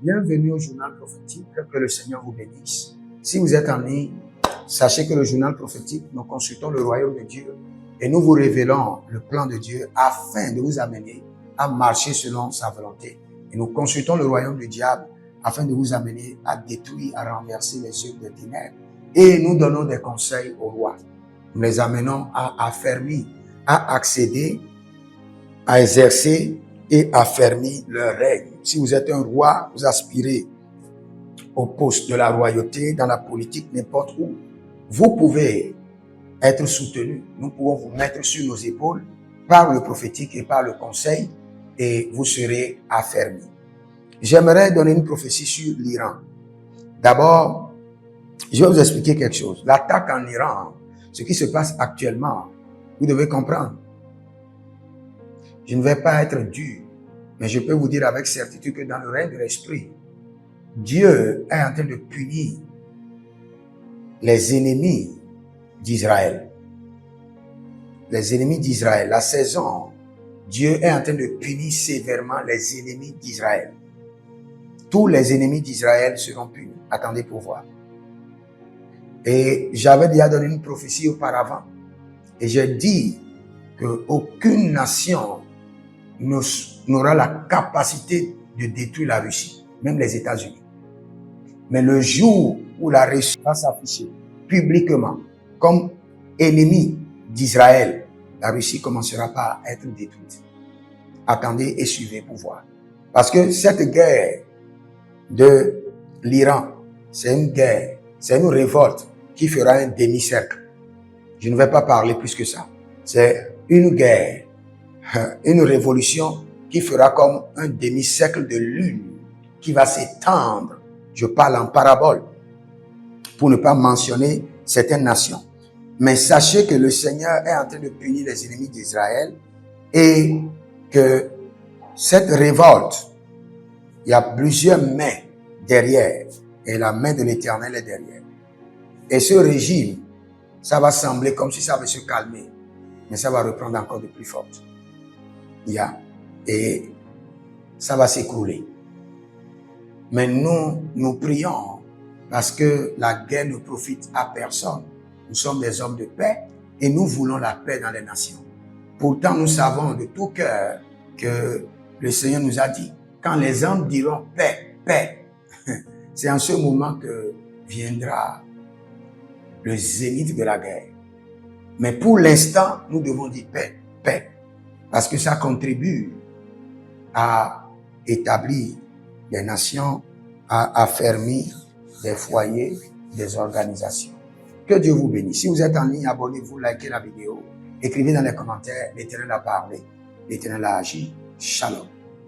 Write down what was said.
Bienvenue au journal prophétique, que le Seigneur vous bénisse. Si vous êtes en ligne, sachez que le journal prophétique, nous consultons le royaume de Dieu et nous vous révélons le plan de Dieu afin de vous amener à marcher selon sa volonté. Et nous consultons le royaume du diable afin de vous amener à détruire, à renverser les œuvres des ténèbres. Et nous donnons des conseils au roi. Nous les amenons à affermir, à accéder, à exercer et affermir leur règne. Si vous êtes un roi, vous aspirez au poste de la royauté, dans la politique, n'importe où, vous pouvez être soutenu. Nous pouvons vous mettre sur nos épaules par le prophétique et par le conseil et vous serez affermis. J'aimerais donner une prophétie sur l'Iran. D'abord, je vais vous expliquer quelque chose. L'attaque en Iran, ce qui se passe actuellement, vous devez comprendre. Je ne vais pas être dur, mais je peux vous dire avec certitude que dans le règne de l'esprit, Dieu est en train de punir les ennemis d'Israël. Les ennemis d'Israël. La saison, Dieu est en train de punir sévèrement les ennemis d'Israël. Tous les ennemis d'Israël seront punis. Attendez pour voir. Et j'avais déjà donné une prophétie auparavant. Et j'ai dit qu'aucune nation n'aura la capacité de détruire la Russie, même les États-Unis. Mais le jour où la Russie va s'afficher publiquement comme ennemi d'Israël, la Russie commencera par être détruite. Attendez et suivez pour voir. Parce que cette guerre de l'Iran, c'est une guerre, c'est une révolte qui fera un demi-cercle. Je ne vais pas parler plus que ça. C'est une guerre, une révolution qui fera comme un demi-cercle de lune qui va s'étendre. Je parle en parabole pour ne pas mentionner certaines nations. Mais sachez que le Seigneur est en train de punir les ennemis d'Israël et que cette révolte, il y a plusieurs mains derrière et la main de l'Éternel est derrière. Et ce régime, ça va sembler comme si ça avait se calmer, mais ça va reprendre encore de plus forte. Et ça va s'écrouler. Mais nous prions parce que la guerre ne profite à personne. Nous sommes des hommes de paix et nous voulons la paix dans les nations. Pourtant, nous savons de tout cœur que le Seigneur nous a dit, quand les hommes diront paix, paix, c'est en ce moment que viendra le zénith de la guerre. Mais pour l'instant, nous devons dire paix, paix, parce que ça contribue à établir des nations, à affermir des foyers, des organisations. Que Dieu vous bénisse. Si vous êtes en ligne, abonnez-vous, likez la vidéo, écrivez dans les commentaires, l'Éternel a parlé, l'Éternel a agi. Shalom.